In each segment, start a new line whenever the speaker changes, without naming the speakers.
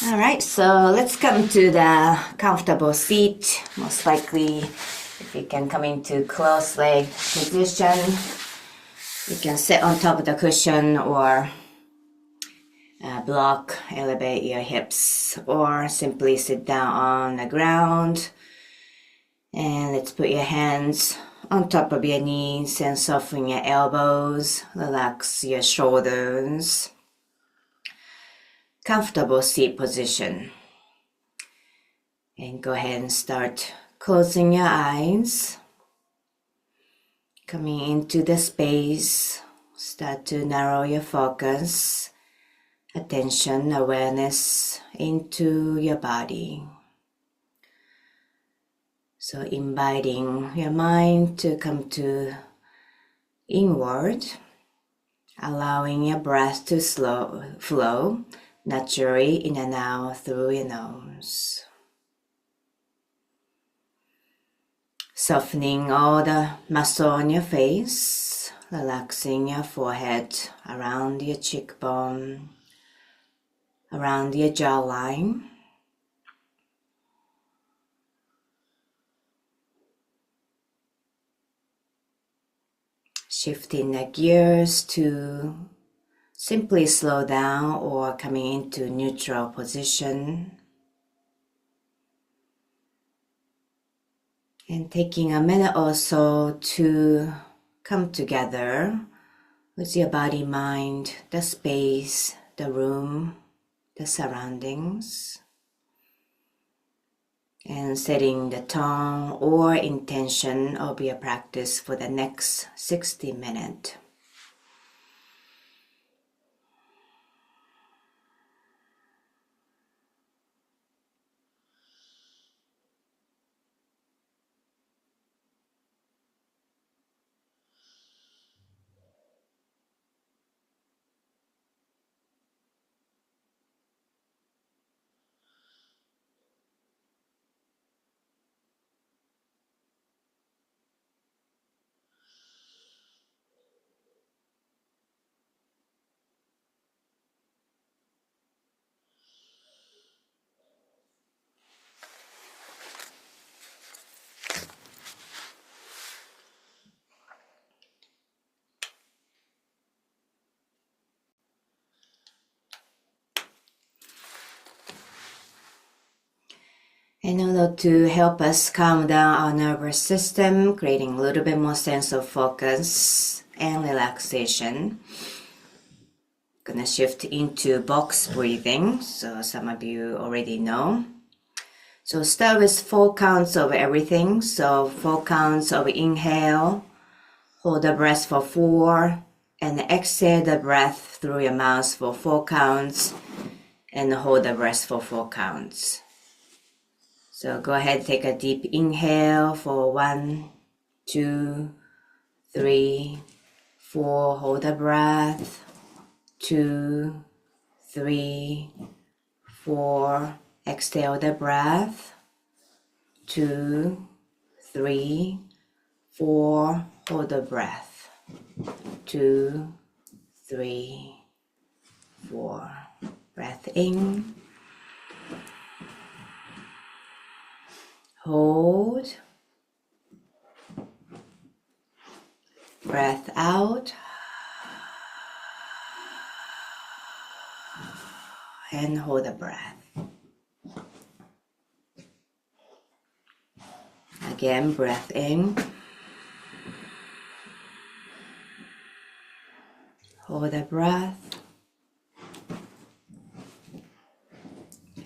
All right, so let's come to the comfortable seat. Most likely, if you can come into closed leg position, you can sit on top of the cushion or block, elevate your hips, or simply sit down on the ground. And let's put your hands on top of your knees and soften your elbows, relax your shoulders. Comfortable seat position. And go ahead and start closing your eyes. Coming into the space, start to narrow your focus, attention, awareness into your body. So inviting your mind to come to inward, allowing your breath to flow naturally in and out through your nose. Softening all the muscle on your face, relaxing your forehead, around your cheekbone, around your jawline. Shifting the gears to simply slow down or coming into neutral position. And taking a minute or so to come together with your body, mind, the space, the room, the surroundings. And setting the tone or intention of your practice for the next 60 minutes. In order to help us calm down our nervous system, creating a little bit more sense of focus and relaxation, I'm gonna shift into box breathing, so some of you already know. So start with 4 counts of everything. So 4 counts of inhale, hold the breath for 4, and exhale the breath through your mouth for 4 counts, and hold the breath for 4 counts. So go ahead, take a deep inhale for 1, 2, 3, 4. Hold the breath. 2, 3, 4. Exhale the breath. 2, 3, 4. Hold the breath. 2, 3, 4. Breath in. Hold. Breath out. And hold the breath. Again, breath in. Hold the breath.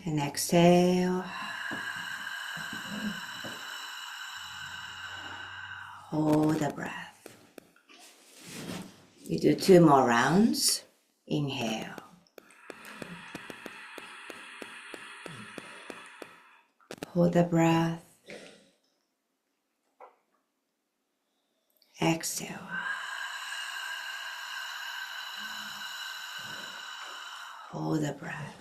And exhale. Hold the breath. We do 2 more rounds. Inhale. Hold the breath. Exhale. Hold the breath.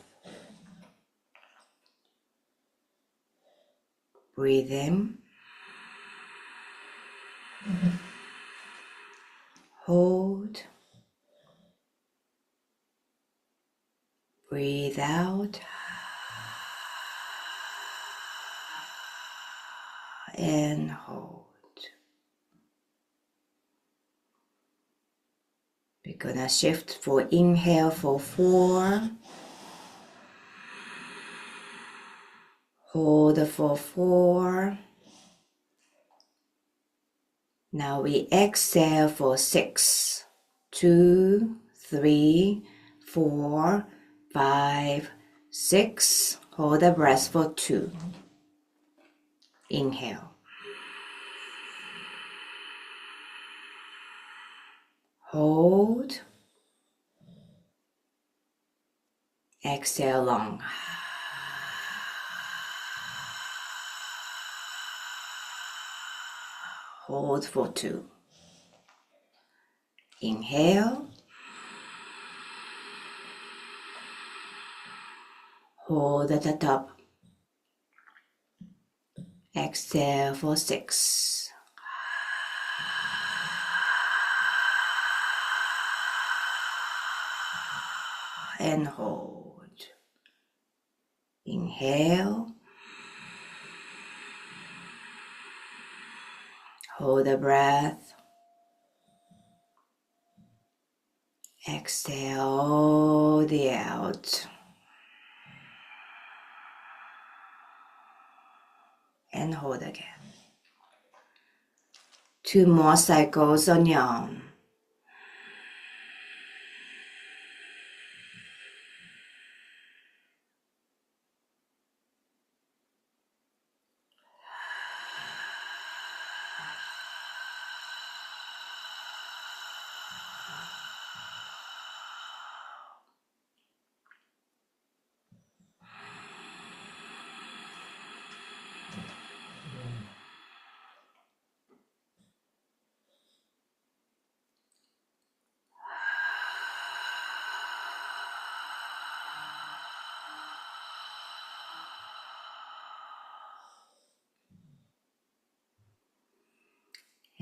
Breathe in. Hold. Breathe out. and hold. We're gonna shift for inhale for 4. Hold for 4. Now we exhale for 6. 2, 3, 4, 5, 6. Hold the breath for 2. Inhale. Hold. Exhale long. Hold for 2. Inhale. Hold at the top. Exhale for 6. And hold. Inhale. Hold the breath. Exhale all the out. And hold again. 2 more cycles on your own.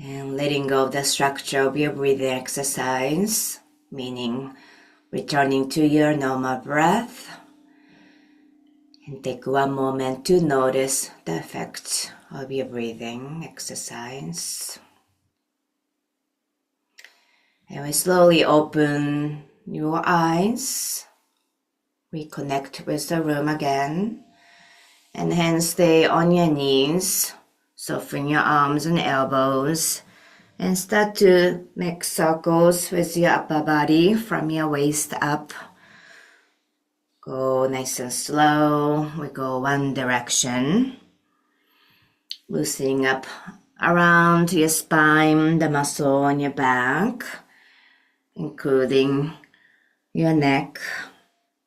And letting go of the structure of your breathing exercise, meaning returning to your normal breath. And take one moment to notice the effects of your breathing exercise. And we slowly open your eyes. Reconnect with the room again. And hands stay on your knees. Soften your arms and elbows. And start to make circles with your upper body from your waist up. Go nice and slow. We go one direction. Loosening up around your spine, the muscle on your back, including your neck,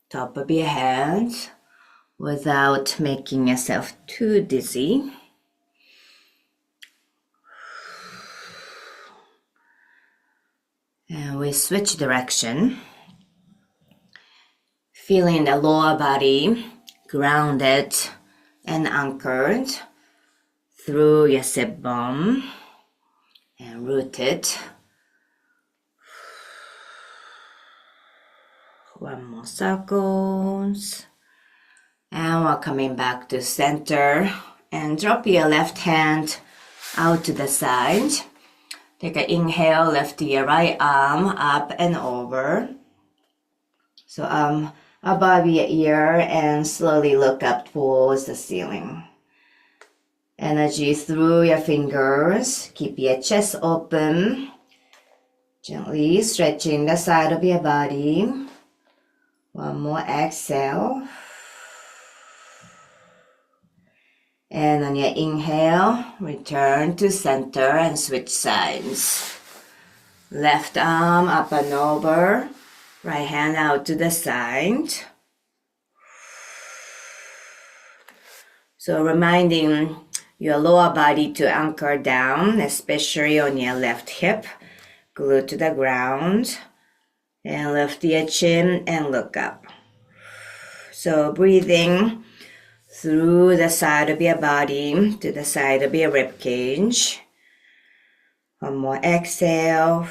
top of your head, without making yourself too dizzy. And we switch direction. Feeling the lower body grounded and anchored through your sit bone and rooted. One more circles. And we're coming back to center and drop your left hand out to the side. Take an inhale, lift your right arm up and over. So above your ear and slowly look up towards the ceiling. Energy through your fingers. Keep your chest open. Gently stretching the side of your body. One more exhale. And on your inhale, return to center and switch sides. Left arm up and over. Right hand out to the side. So reminding your lower body to anchor down, especially on your left hip. Glue to the ground. And lift your chin and look up. So breathing through the side of your body to the side of your rib cage. One more exhale.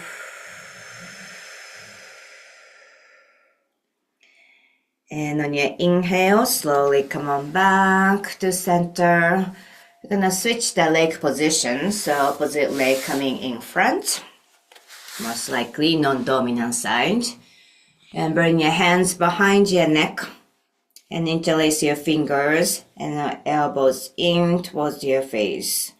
And on your inhale, slowly come on back to center We're gonna switch the leg position, so opposite leg coming in front, most likely non-dominant side. And bring your hands behind your neck and interlace your fingers and elbows in towards your face.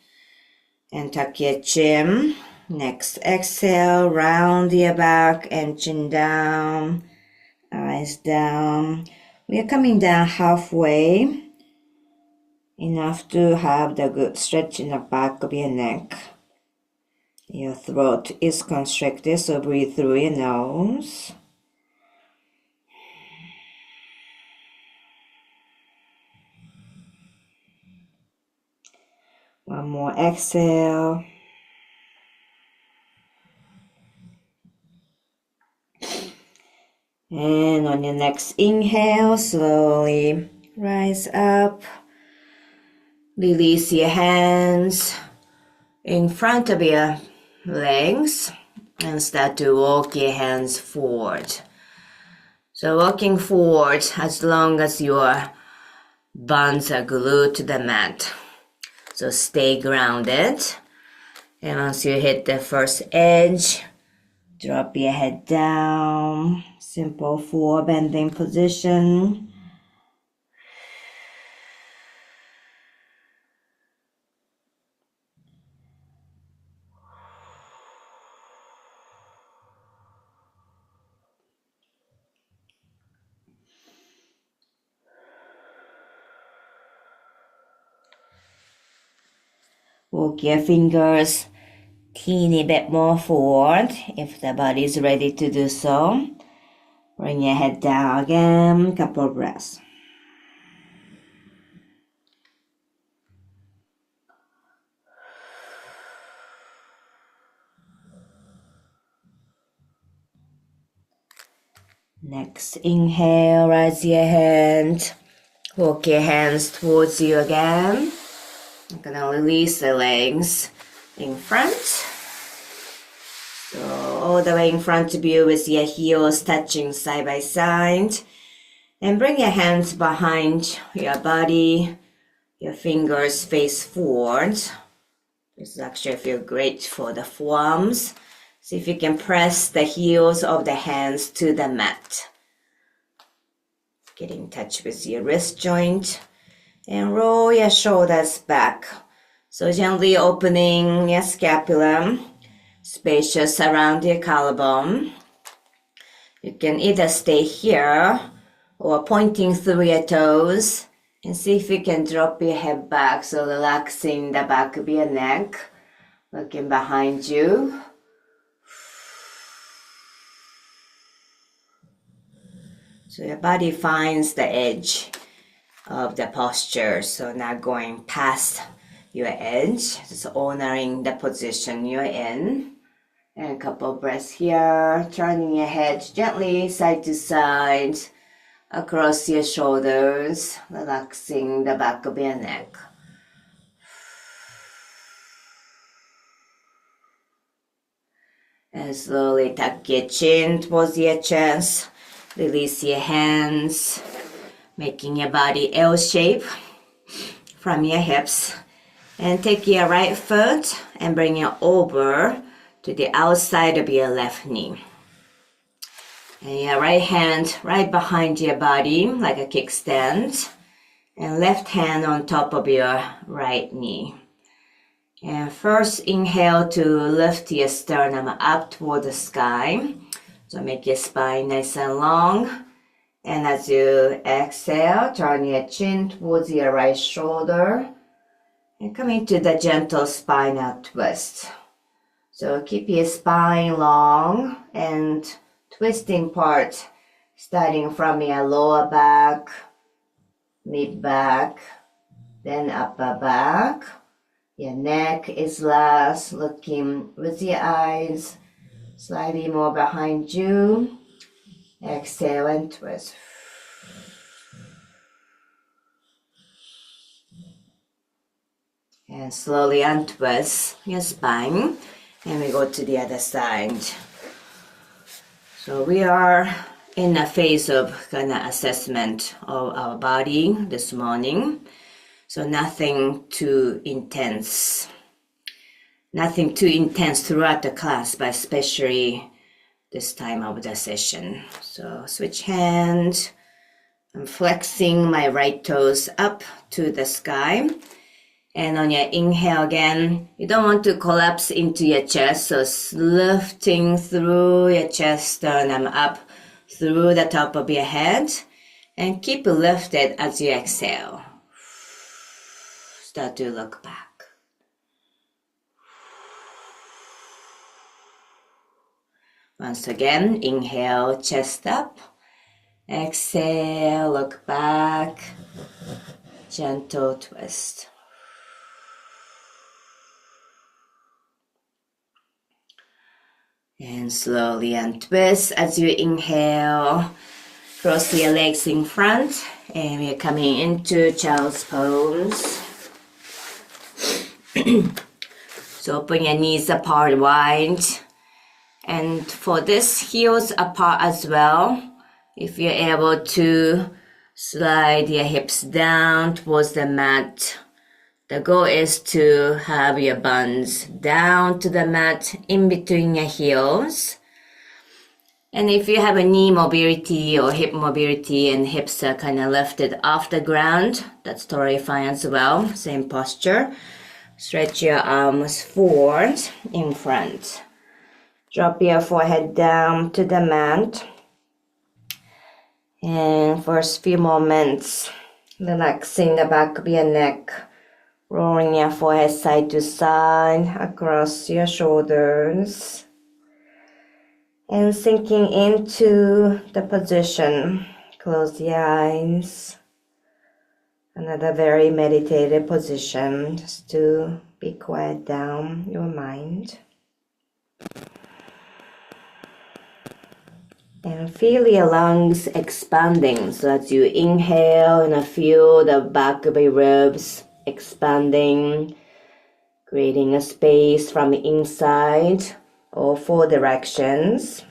And tuck your chin. Next exhale, round your back and chin down, eyes down. We are coming down halfway, enough to have the good stretch in the back of your neck. Your throat is constricted, so breathe through your nose. One more exhale. And on your next inhale, slowly rise up. Release your hands in front of your legs and start to walk your hands forward. So walking forward as long as your buns are glued to the mat. So stay grounded. And once you hit the first edge, drop your head down. Simple forward bending position. Walk your fingers teeny bit more forward if the body is ready to do so. Bring your head down again, couple of breaths. Next inhale, raise your hand. Walk your hands towards you again. I'm gonna release the legs in front. So all the way in front of you with your heels touching side by side. And bring your hands behind your body. Your fingers face forward. This actually feels great for the forearms. See if you can press the heels of the hands to the mat. Get in touch with your wrist joint. And roll your shoulders back. So gently opening your scapula, spacious around your collarbone. You can either stay here or pointing through your toes. And see if you can drop your head back, so relaxing the back of your neck. Looking behind you. So your body finds the edge of the posture, so not going past your edge, just honoring the position you're in. And a couple breaths here, turning your head gently side to side, across your shoulders, relaxing the back of your neck. And slowly tuck your chin towards your chest, release your hands, making your body L shape from your hips. And take your right foot and bring it over to the outside of your left knee. And your right hand right behind your body like a kickstand. And left hand on top of your right knee. And first inhale to lift your sternum up toward the sky. So make your spine nice and long. And as you exhale, turn your chin towards your right shoulder and coming to the gentle spinal twist. So keep your spine long and twisting part starting from your lower back, mid back, then upper back. Your neck is last, looking with your eyes slightly more behind you. Exhale and twist. And slowly untwist your spine. And we go to the other side. So we are in a phase of kind of assessment of our body this morning. So nothing too intense. Nothing too intense throughout the class, but especially this time of the session. So switch hand. I'm flexing my right toes up to the sky. And on your inhale again, you don't want to collapse into your chest. So lifting through your chest, sternum up through the top of your head. And keep lifted as you exhale. Start to look back. Once again, inhale, chest up. Exhale, look back. Gentle twist. And slowly untwist as you inhale. Cross your legs in front. And we're coming into child's pose. So open your knees apart wide. And for this, heels apart as well. If you're able to slide your hips down towards the mat. The goal is to have your buns down to the mat in between your heels. And if you have a knee mobility or hip mobility and hips are kind of lifted off the ground, that's totally fine as well. Same posture. Stretch your arms forward in front. Drop your forehead down to the mat. And first few moments, relaxing the back of your neck. Rolling your forehead side to side across your shoulders. And sinking into the position. Close the eyes. Another very meditative position, just to be quiet down your mind. And feel your lungs expanding. So as you inhale and feel the back of your ribs expanding, creating a space from the inside, all four directions.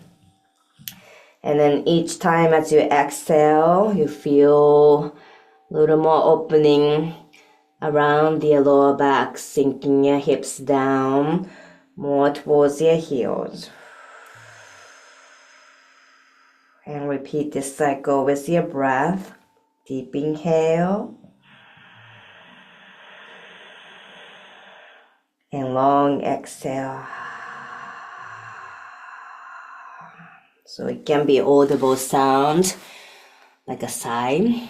And then each time as you exhale, you feel a little more opening around your lower back, sinking your hips down more towards your heels. And repeat this cycle with your breath. Deep inhale. And long exhale. So it can be audible sound, like a sigh.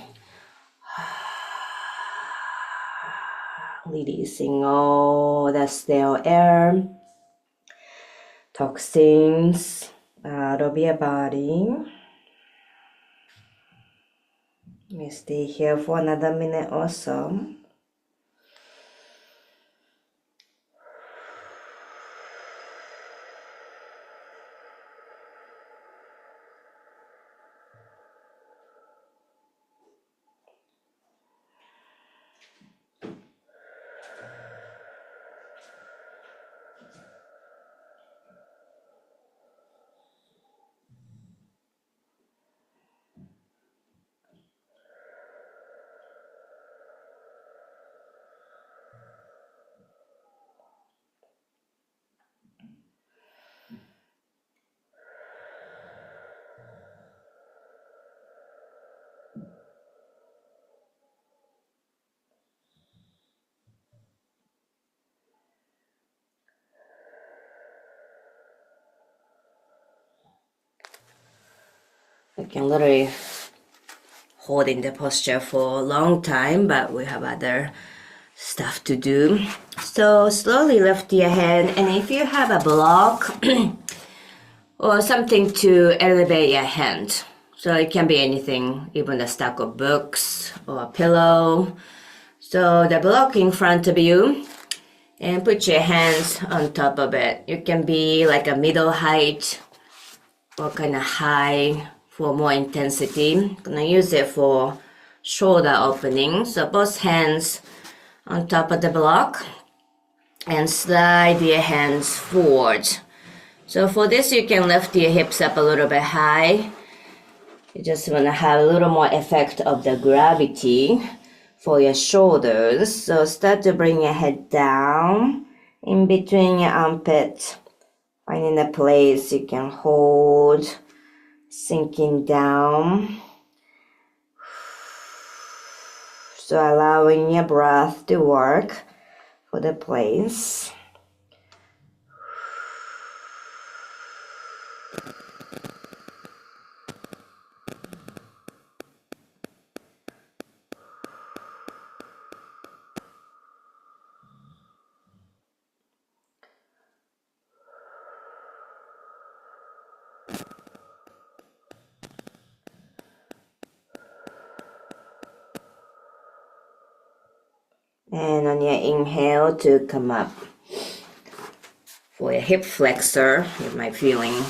Releasing all the stale air, toxins out of your body. We stay here for another minute or so. I can literally hold in the posture for a long time, but we have other stuff to do. So slowly lift your head, and if you have a block or something to elevate your hand, so it can be anything, even a stack of books or a pillow. So the block in front of you, and put your hands on top of it. You can be like a middle height or kind of high for more intensity. I'm gonna use it for shoulder opening. So both hands on top of the block and slide your hands forward. So for this, you can lift your hips up a little bit high. You just wanna have a little more effect of the gravity for your shoulders. So start to bring your head down in between your armpit, finding a place you can hold, sinking down. So allowing your breath to work for the place. And on your inhale to come up. For your hip flexor, you might feeling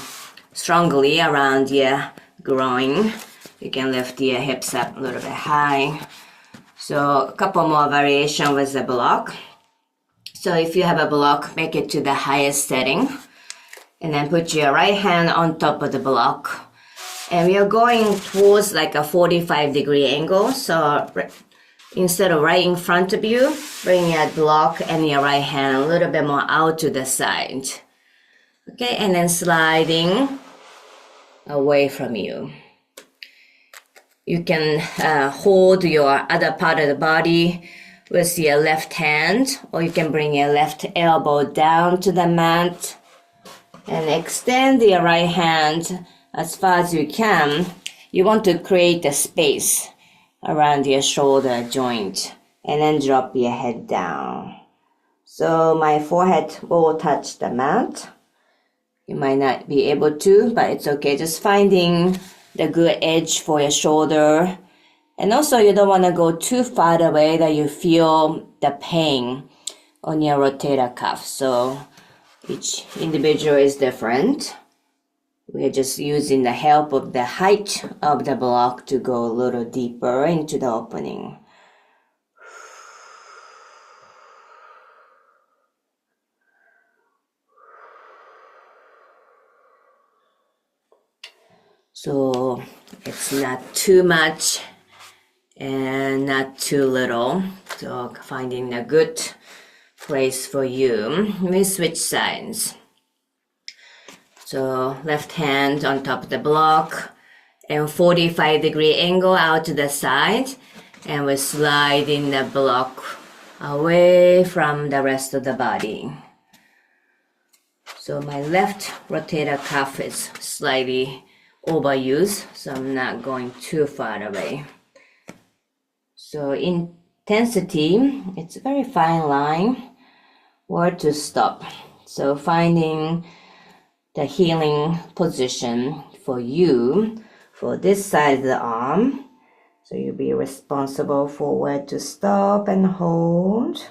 strongly around your groin. You can lift your hips up a little bit high. So a couple more variation with the block. So if you have a block, make it to the highest setting. And then put your right hand on top of the block. And we are going towards like a 45-degree angle. So instead of right in front of you, bring your block and your right hand a little bit more out to the side. Okay, and then sliding away from you. You can hold your other part of the body with your left hand, or you can bring your left elbow down to the mat and extend your right hand as far as you can. You want to create a space around your shoulder joint and then drop your head down. So my forehead will touch the mat. You might not be able to, but it's okay. Just finding the good edge for your shoulder. And also you don't want to go too far away that you feel the pain on your rotator cuff. So each individual is different. We're just using the help of the height of the block to go a little deeper into the opening. So it's not too much and not too little. So finding a good place for you. We switch sides. So left hand on top of the block and 45-degree angle out to the side. And we're sliding the block away from the rest of the body. So my left rotator cuff is slightly overused, so I'm not going too far away. So intensity, it's a very fine line where to stop. So finding the healing position for you for this side of the arm. So you'll be responsible for where to stop and hold.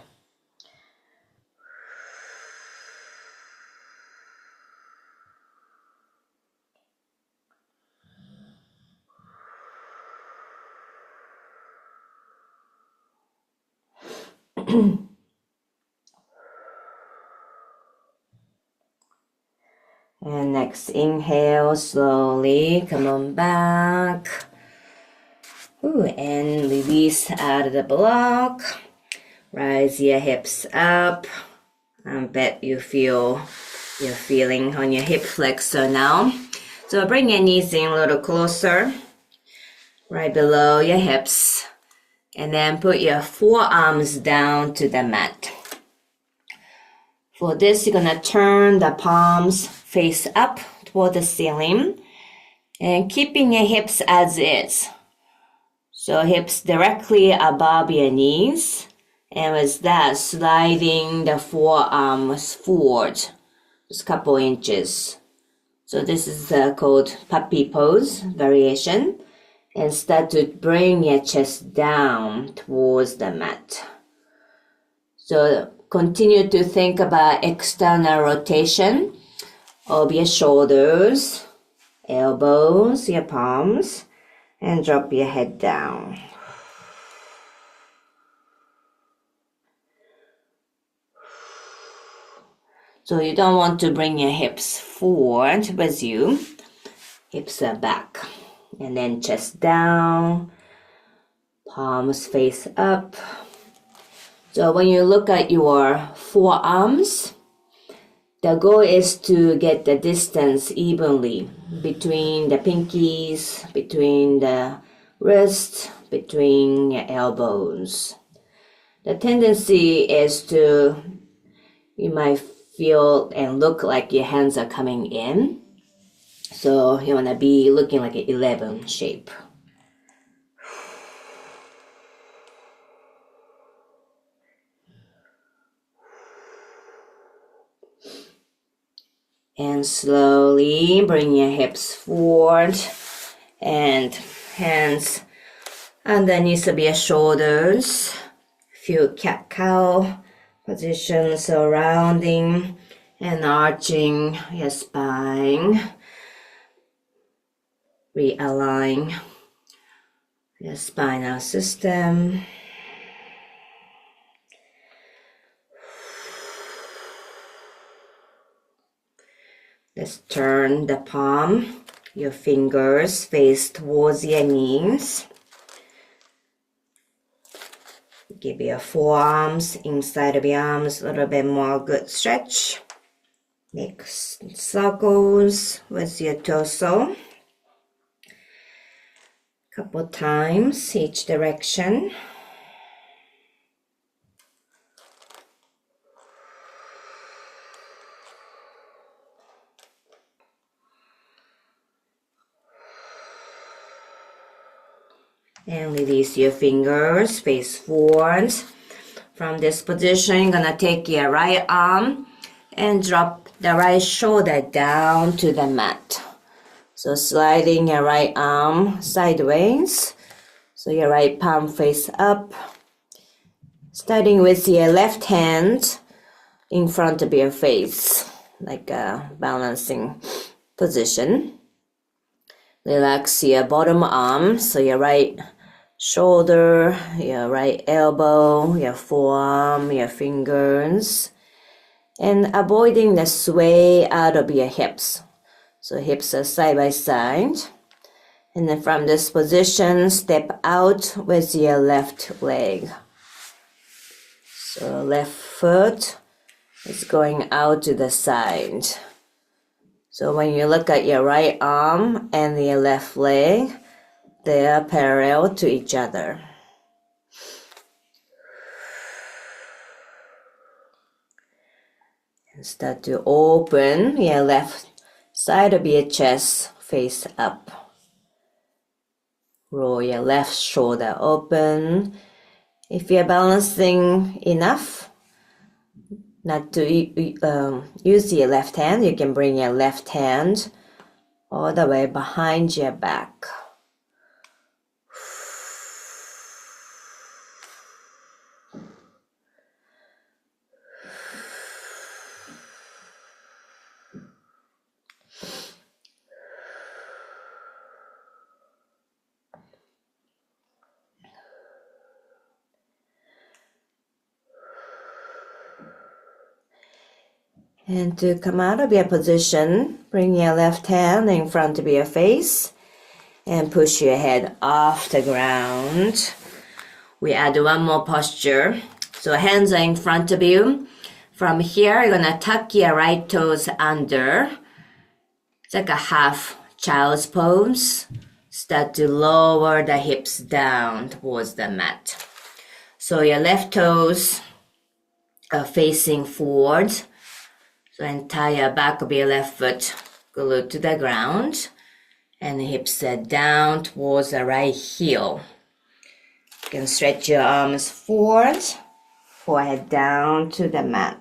And next inhale, slowly come on back. Ooh, and release out of the block. Rise your hips up. I bet you feel your feeling on your hip flexor now. So bring your knees in a little closer, right below your hips. And then put your forearms down to the mat. For this, you're gonna turn the palms face up toward the ceiling and keeping your hips as is. So hips directly above your knees, and with that, sliding the forearms forward just a couple inches. So this is called puppy pose variation. And start to bring your chest down towards the mat. So continue to think about external rotation of your shoulders, elbows, your palms, and drop your head down. So you don't want to bring your hips forward with you. Hips are back. And then chest down, Palms face up. So when you look at your forearms, the goal is to get the distance evenly between the pinkies, between the wrists, between your elbows. The tendency is you might feel and look like your hands are coming in. So you want to be looking like an 11 shape. And slowly bring your hips forward and hands underneath of your shoulders. Few cat-cow positions, surrounding and arching your spine. Realign your spinal system. Let's turn the palm, your fingers face towards your knees. Give your forearms inside of your arms a little bit more good stretch. Make circles with your torso. Couple times each direction. And release your fingers, face forward. From this position, you're gonna take your right arm and drop the right shoulder down to the mat. So sliding your right arm sideways. So your right palm face up. Starting with your left hand in front of your face, like a balancing position. Relax your bottom arm, so your right shoulder, your right elbow, your forearm, your fingers, and avoiding the sway out of your hips. So hips are side by side. And then from this position, step out with your left leg. So left foot is going out to the side. So when you look at your right arm and your left leg, they are parallel to each other. And start to open your left side of your chest face up. Roll your left shoulder open. If you're balancing enough, not to use your left hand, you can bring your left hand all the way behind your back. And to come out of your position, bring your left hand in front of your face and push your head off the ground. We add one more posture. So hands are in front of you. From here, you're gonna tuck your right toes under. It's like a half child's pose. Start to lower the hips down towards the mat. So your left toes are facing forward. So entire back of your left foot glued to the ground. And the hips are down towards the right heel. You can stretch your arms forward, forehead down to the mat.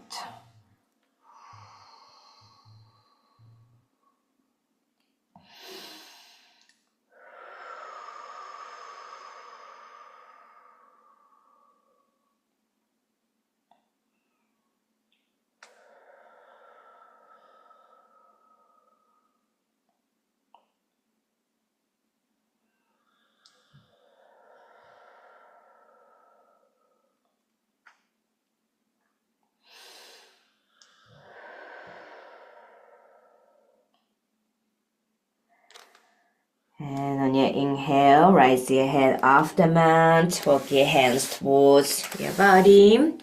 And on your inhale, raise your head off the mat, walk your hands towards your body,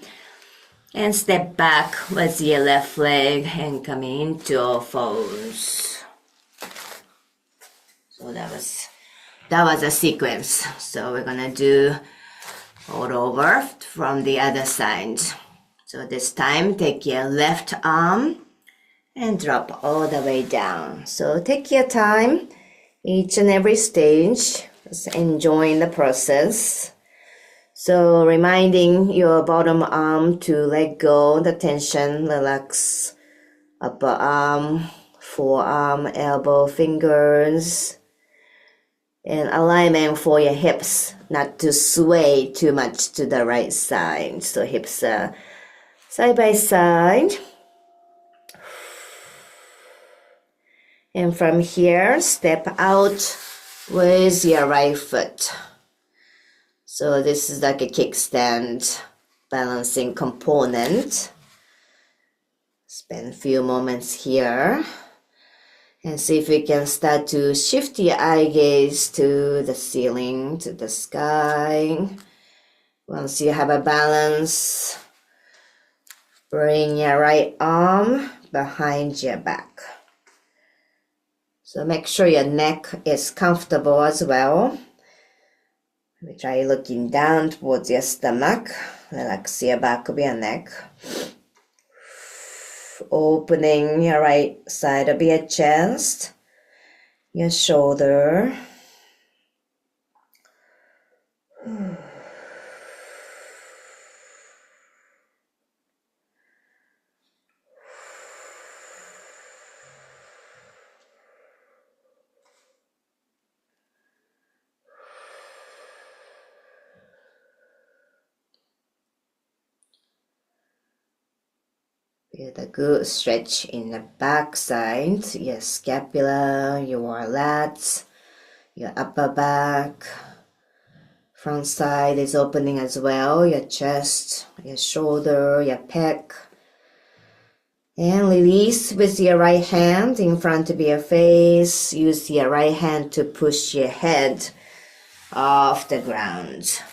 and step back with your left leg and come into all fours. So that was a sequence. So we're gonna do all over from the other side. So this time, take your left arm and drop all the way down. So take your time. Each and every stage, just enjoying the process. So reminding your bottom arm to let go the tension, relax upper arm, forearm, elbow, fingers, and alignment for your hips, not to sway too much to the right side. So hips are side by side. And from here, step out with your right foot. So this is like a kickstand balancing component. Spend a few moments here and see if you can start to shift your eye gaze to the ceiling, to the sky. Once you have a balance, bring your right arm behind your back. So make sure your neck is comfortable as well. Try looking down towards your stomach. Relax your back of your neck. Opening your right side of your chest, your shoulder. Feel a good stretch in the back side, your scapula, your lats, your upper back. Front side is opening as well, your chest, your shoulder, your pec. And release with your right hand in front of your face. Use your right hand to push your head off the ground.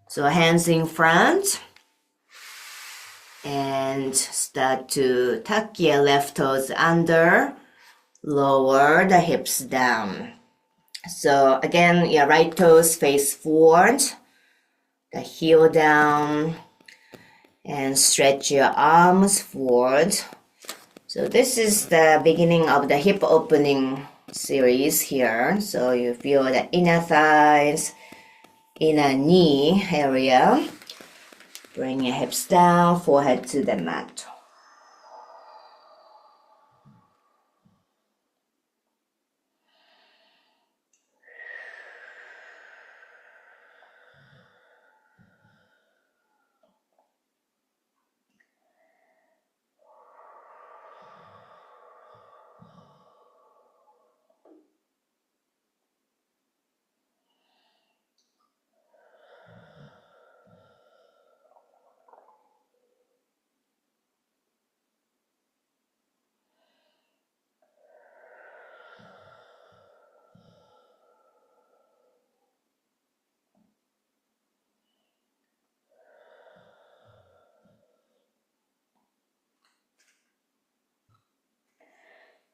So hands in front. And start to tuck your left toes under, lower the hips down. So again, your right toes face forward, the heel down, and stretch your arms forward. So this is the beginning of the hip opening series here. So you feel the inner thighs, inner knee area. Bring your hips down, forehead to the mat.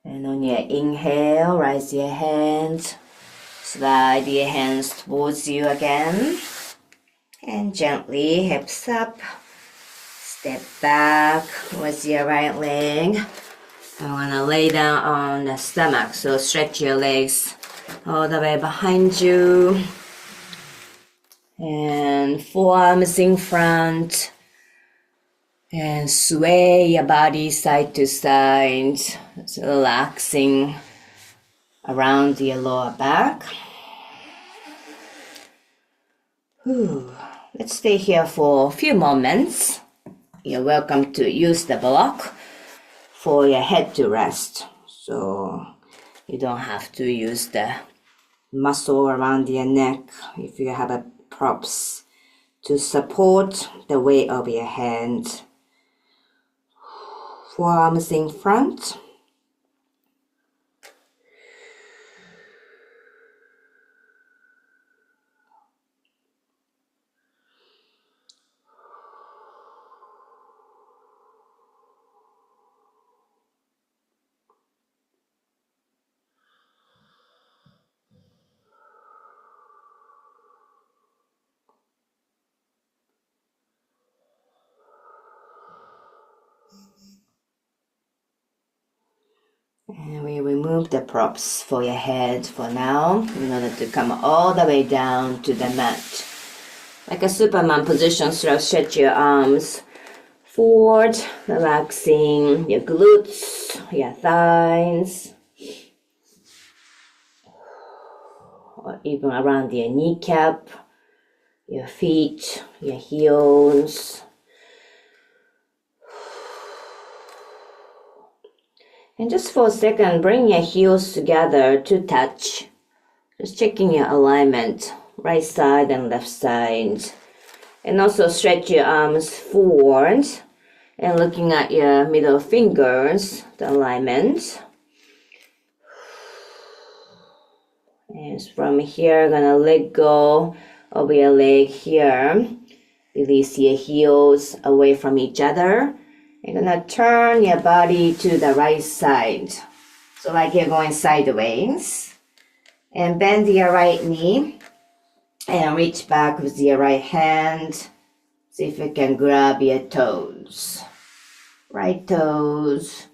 And on your inhale, raise your hands, slide your hands towards you again, and gently hips up, step back with your right leg. I want to lay down on the stomach, so stretch your legs all the way behind you, and forearms in front. And sway your body side to side, relaxing around your lower back. Let's stay here for a few moments. You're welcome to use the block for your head to rest. So you don't have to use the muscle around your neck if you have a props to support the weight of your hand. Forearms in front. And we remove the props for your head for now in order to come all the way down to the mat. Like a Superman position, so stretch your arms forward, relaxing your glutes, your thighs, or even around your kneecap, your feet, your heels. And just for a second, bring your heels together to touch. Just checking your alignment, right side and left side. And also stretch your arms forward and looking at your middle fingers, the alignment. And from here, gonna let go of your leg here. Release your heels away from each other. You're gonna turn your body to the right side. So like you're going sideways. And bend your right knee. And reach back with your right hand. See if you can grab your toes. Right toes.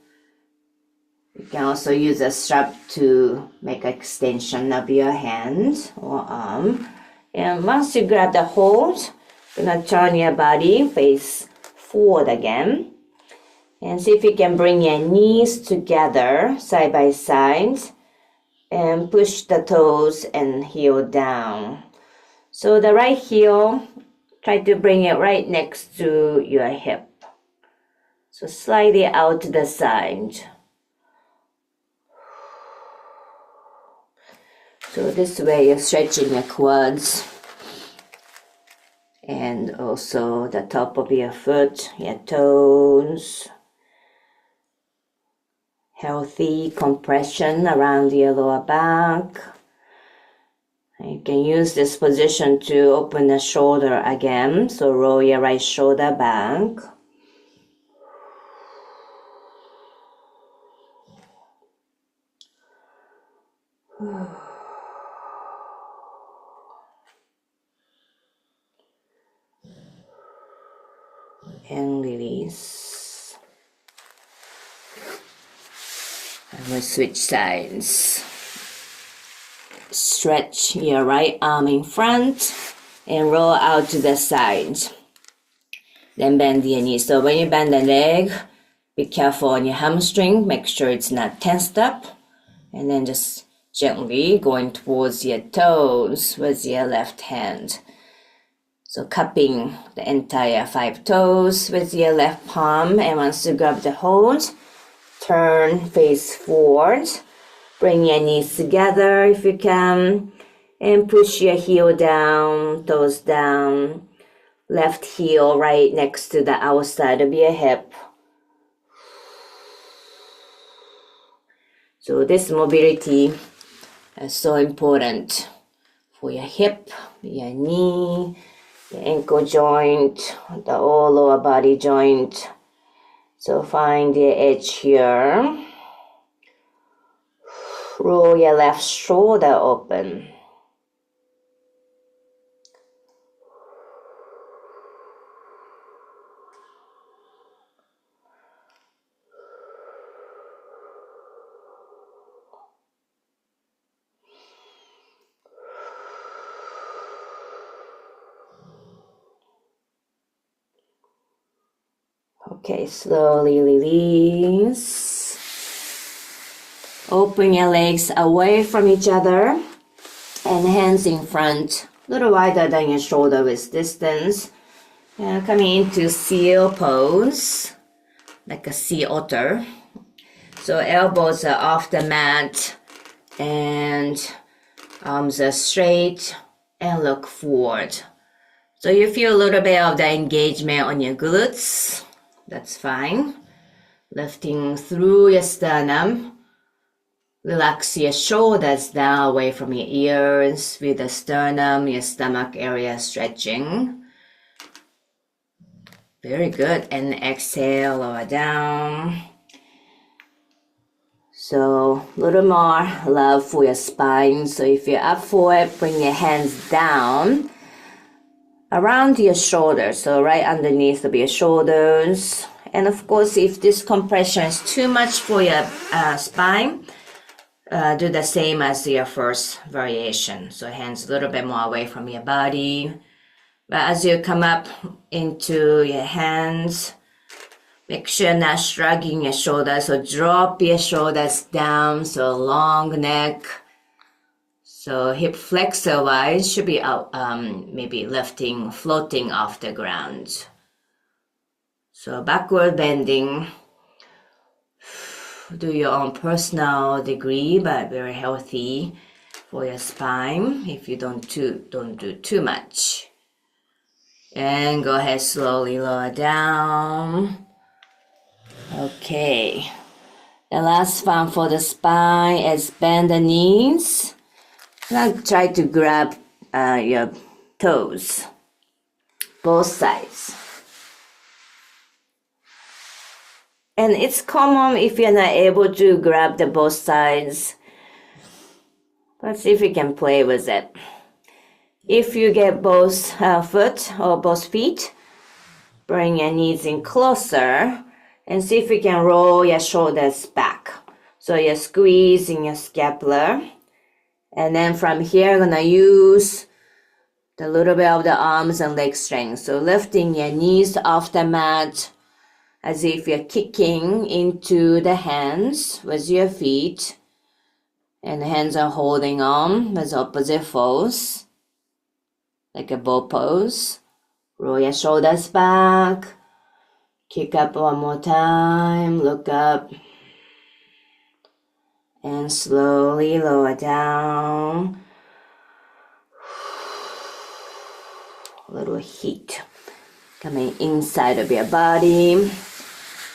You can also use a strap to make an extension of your hand or arm. And once you grab the hold, you're gonna turn your body face forward again. And see if you can bring your knees together side by side and push the toes and heel down. So the right heel, try to bring it right next to your hip. So slightly out to the side. So this way you're stretching your quads and also the top of your foot, your toes. Healthy compression around your lower back. You can use this position to open the shoulder again. So roll your right shoulder back. And release. And we'll switch sides. Stretch your right arm in front and roll out to the side. Then bend your knee. So when you bend the leg, be careful on your hamstring. Make sure it's not tensed up. And then just gently going towards your toes with your left hand. So cupping the entire 5 toes with your left palm. And once you grab the hold, turn face forward. Bring your knees together if you can. And push your heel down, toes down. Left heel right next to the outside of your hip. So this mobility is so important for your hip, your knee, your ankle joint, the whole lower body joint. So find the edge here. Roll your left shoulder open. Okay, slowly release. Open your legs away from each other and hands in front, a little wider than your shoulder with distance. And coming into seal pose, like a sea otter. So elbows are off the mat and arms are straight and look forward. So you feel a little bit of the engagement on your glutes. That's fine. Lifting through your sternum. Relax your shoulders down away from your ears with the sternum, your stomach area stretching. Very good. And exhale, lower down. So a little more love for your spine. So if you're up for it, bring your hands down around your shoulders. So right underneath of your shoulders And of course, if this compression is too much for your spine, do the same as your first variation. So hands a little bit more away from your body. But as you come up into your hands, make sure not shrugging your shoulders. So drop your shoulders down. So long neck. So hip flexor wise should be out, maybe lifting, floating off the ground. So backward bending. Do your own personal degree, but very healthy for your spine if you don't do too much. And go ahead, slowly lower down. Okay. The last one for the spine is bend the knees. Now try to grab your toes, both sides. And it's common if you're not able to grab the both sides. But see if you can play with it. If you get both foot or both feet, bring your knees in closer and see if you can roll your shoulders back. So you're squeezing your scapula. And then from here, you're gonna use the little bit of the arms and leg strength. So lifting your knees off the mat as if you're kicking into the hands with your feet. And the hands are holding on with opposite foes, like a bow pose. Roll your shoulders back. Kick up one more time. Look up. And slowly lower down. A little heat coming inside of your body.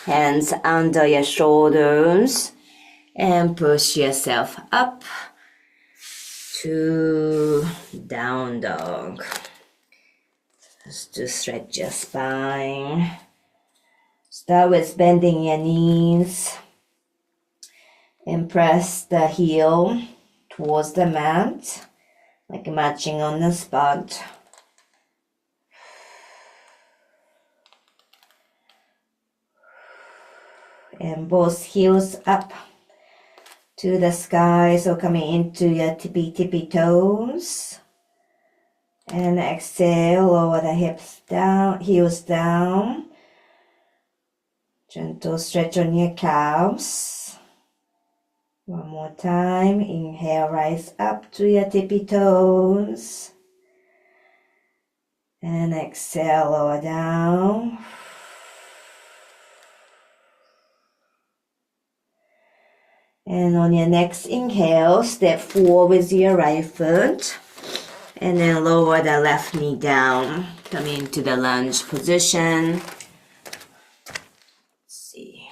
Hands under your shoulders. And push yourself up to down dog. Just to stretch your spine. Start with bending your knees. And press the heel towards the mat, like matching on the spot. And both heels up to the sky, so coming into your tippy toes. And exhale, lower the hips down, heels down. Gentle stretch on your calves. One more time, inhale, rise up to your tippy toes. And exhale, lower down. And on your next inhale, step forward with your right foot. And then lower the left knee down. Come into the lunge position. Let's see.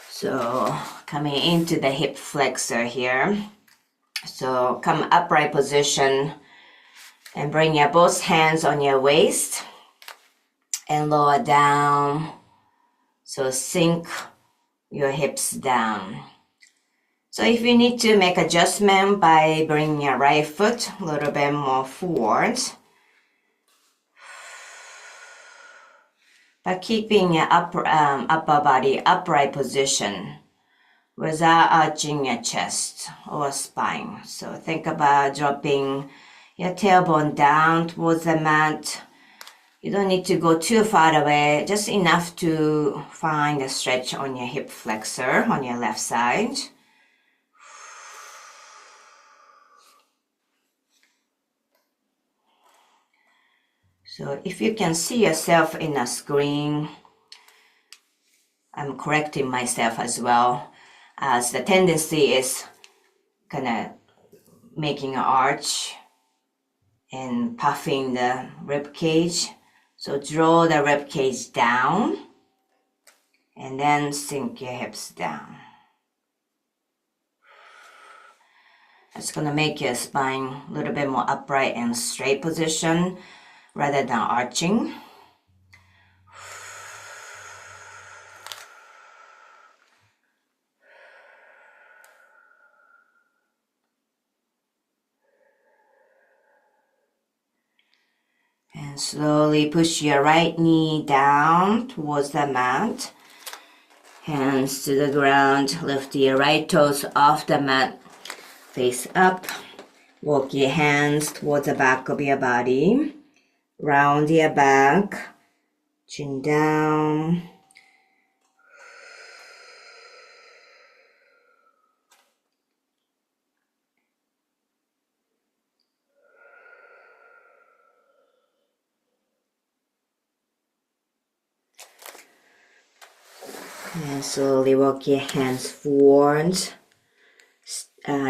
So coming into the hip flexor here. So come upright position. And bring your both hands on your waist. And lower down. So sink your hips down. So if you need to make adjustment by bringing your right foot a little bit more forward, but keeping your upper body upright position without arching your chest or spine. So think about dropping your tailbone down towards the mat. You don't need to go too far away, just enough to find a stretch on your hip flexor on your left side. So if you can see yourself in a screen, I'm correcting myself as well, as the tendency is kind of making an arch and puffing the rib cage. So draw the rib cage down and then sink your hips down. It's going to make your spine a little bit more upright and straight position rather than arching. And slowly push your right knee down towards the mat. Hands to the ground. Lift your right toes off the mat. Face up. Walk your hands towards the back of your body. Round your back. Chin down. And slowly walk your hands forward.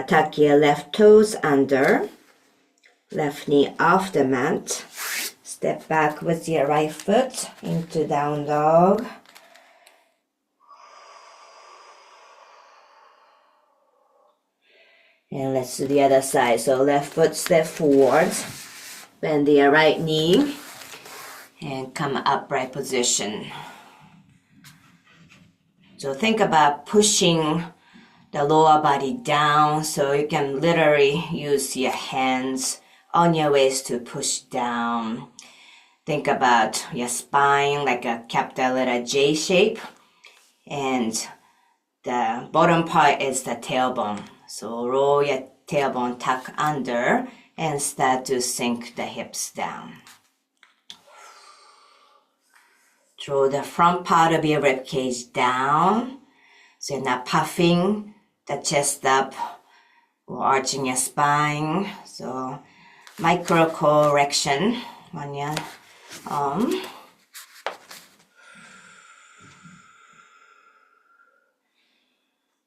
Tuck your left toes under. Left knee off the mat. Step back with your right foot into down dog. And let's do the other side. So left foot step forward. Bend the right knee. And come upright position. So think about pushing the lower body down, so you can literally use your hands on your waist to push down. Think about your spine like a capital letter J shape, and the bottom part is the tailbone. So roll your tailbone, tuck under, and start to sink the hips down. Draw the front part of your rib cage down, so you're not puffing the chest up or arching your spine. So micro correction on your arm.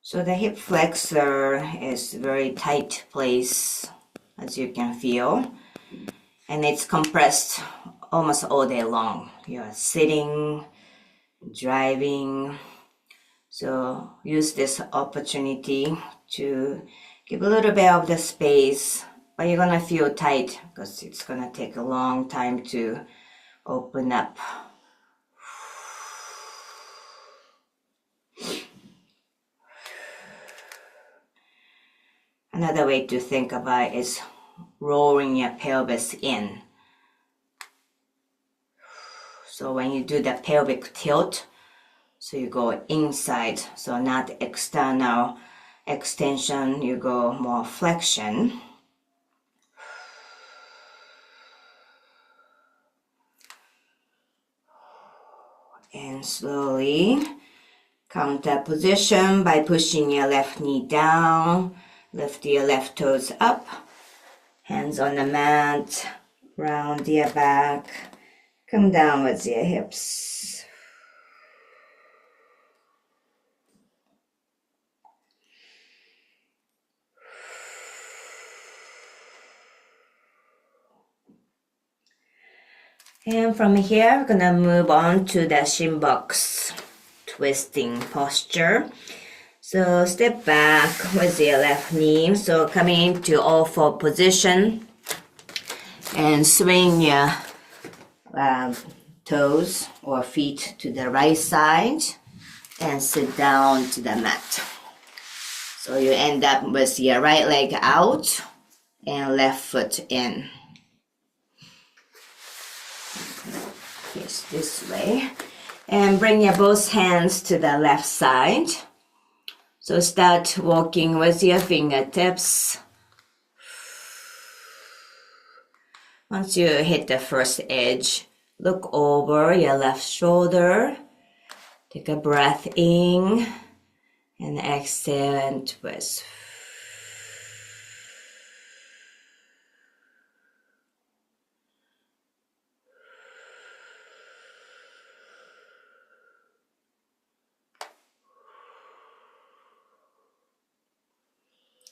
So the hip flexor is very tight place, as you can feel, and it's compressed almost all day long. You're sitting, driving. So use this opportunity to give a little bit of the space, but you're gonna feel tight because it's gonna take a long time to open up. Another way to think about it is rolling your pelvis in. So when you do the pelvic tilt, so you go inside, so not external extension, you go more flexion. And slowly counter position by pushing your left knee down, lift your left toes up, hands on the mat, round your back, come down with your hips. And from here, we're gonna move on to the shin box twisting posture. So step back with your left knee. So coming into all four position and swing your toes or feet to the right side and sit down to the mat. So you end up with your right leg out and left foot in. Yes, this way. And bring your both hands to the left side. So start walking with your fingertips. Once you hit the first edge, look over your left shoulder. Take a breath in and exhale and twist.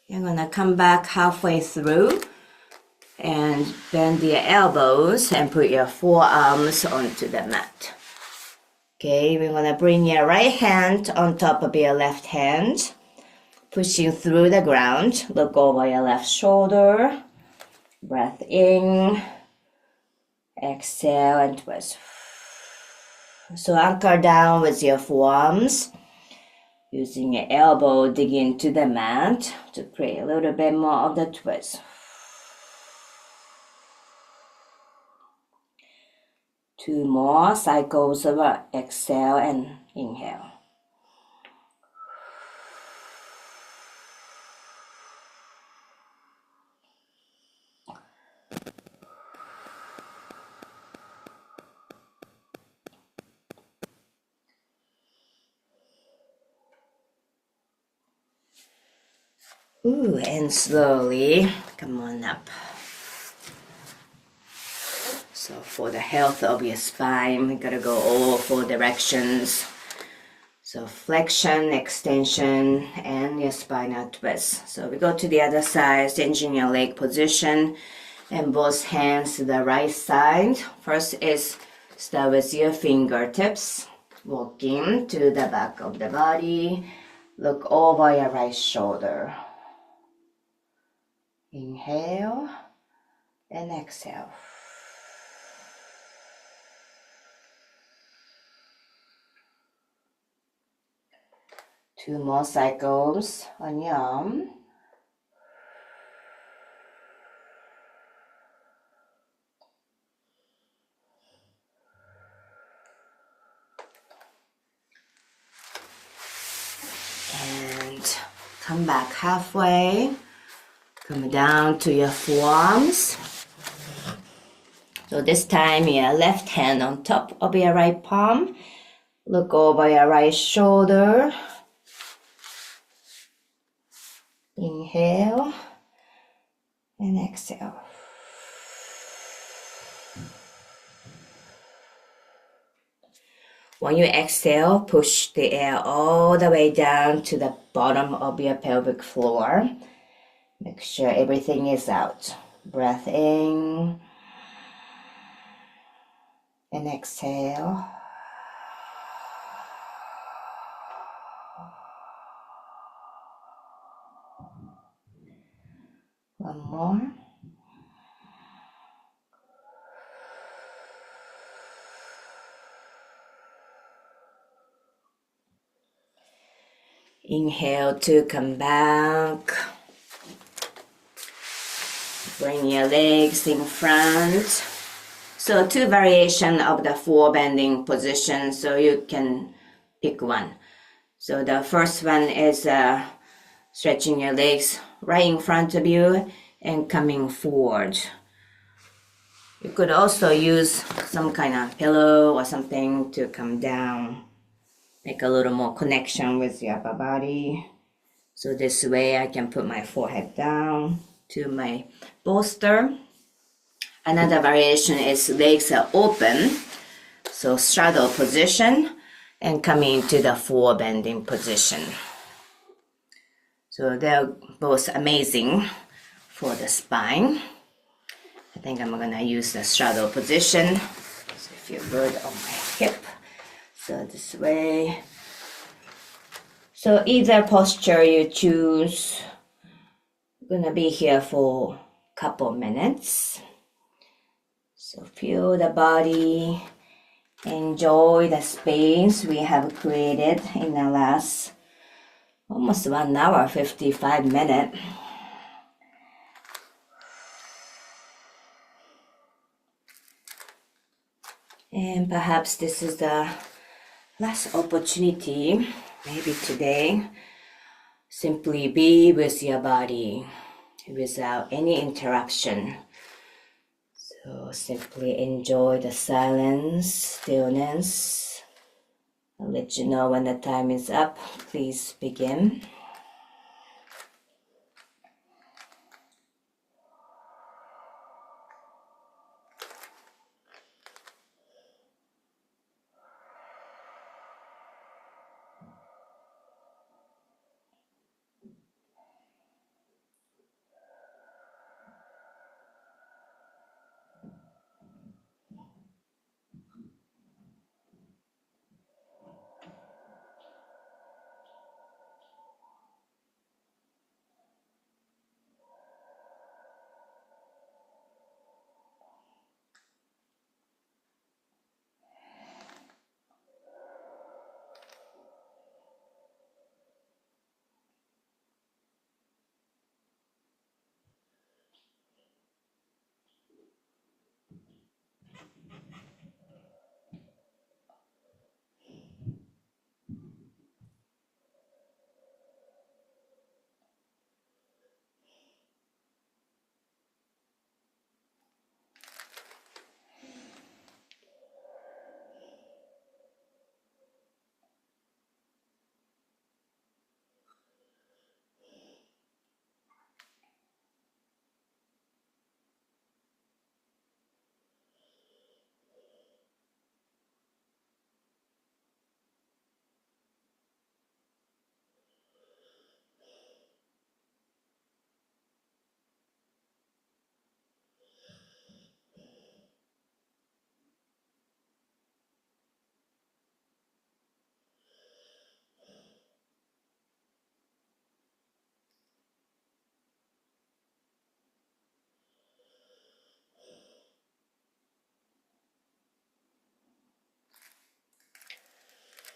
You're gonna come back halfway through and bend your elbows and put your forearms onto the mat. Okay, we're gonna bring your right hand on top of your left hand, pushing through the ground. Look over your left shoulder. Breath in, exhale and twist. So anchor down with your forearms. Using your elbow, dig into the mat to create a little bit more of the twist. 2 more cycles of exhale and inhale. Ooh, and slowly come on up. So for the health of your spine, we gotta go all 4 directions. So flexion, extension, and your spinal twist. So we go to the other side, changing your leg position, and both hands to the right side. First is start with your fingertips, walking to the back of the body. Look over your right shoulder. Inhale and exhale. Two more cycles on your arm. And come back halfway. Come down to your forearms. So this time your left hand on top of your right palm. Look over your right shoulder. Inhale and exhale. When you exhale, push the air all the way down to the bottom of your pelvic floor. Make sure everything is out. Breath in and exhale. One more. Inhale to come back. Bring your legs in front. So 2 variations of the 4 bending position, so you can pick one. So the first one is stretching your legs right in front of you and coming forward. You could also use some kind of pillow or something to come down. Make a little more connection with your upper body. So this way I can put my forehead down to my bolster. Another variation is legs are open. So straddle position and coming to the 4 bending position. So they're both amazing for the spine. I think I'm gonna use the straddle position. So I feel good on my hip. So this way. So either posture you choose. I'm gonna be here for a couple minutes. So feel the body. Enjoy the space we have created in the last almost 1 hour, 55 minutes. And perhaps this is the last opportunity, maybe today, simply be with your body without any interruption. So simply enjoy the silence, stillness. I'll let you know when the time is up. Please begin.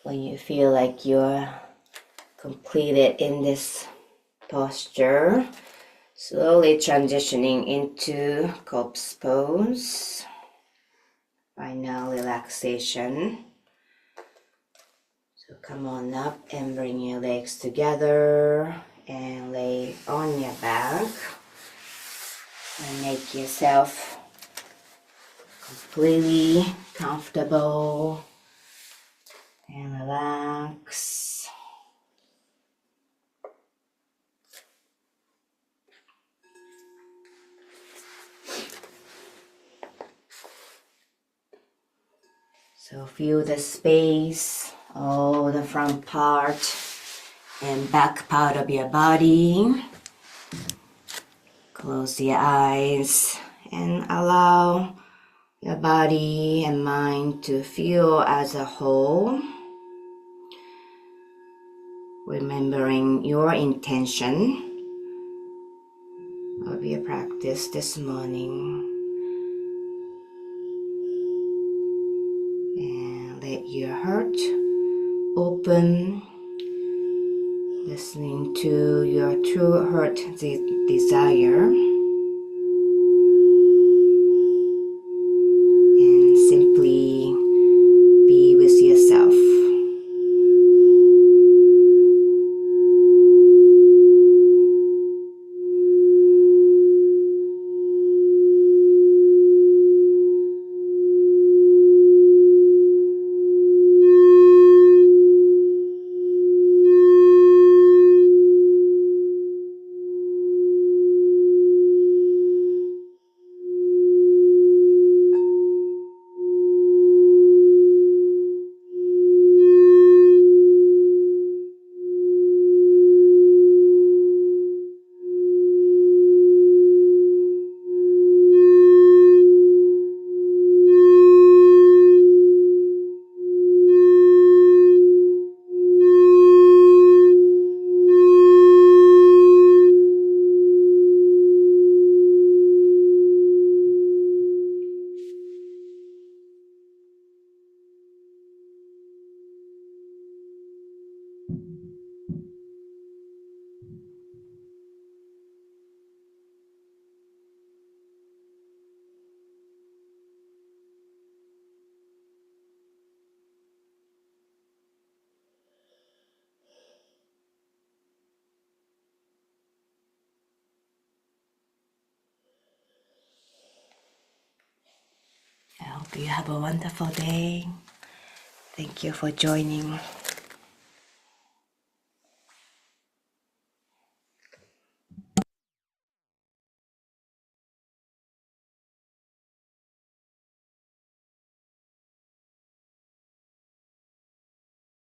When you feel like you're completed in this posture, slowly transitioning into corpse pose. Final relaxation. So come on up and bring your legs together and lay on your back and make yourself completely comfortable and relax. So feel the space, all the front part and back part of your body. Close your eyes and allow your body and mind to feel as a whole. Remembering your intention of your practice this morning. And let your heart open, listening to your true heart desire. And simply be with yourself. I hope you have a wonderful day. Thank you for joining.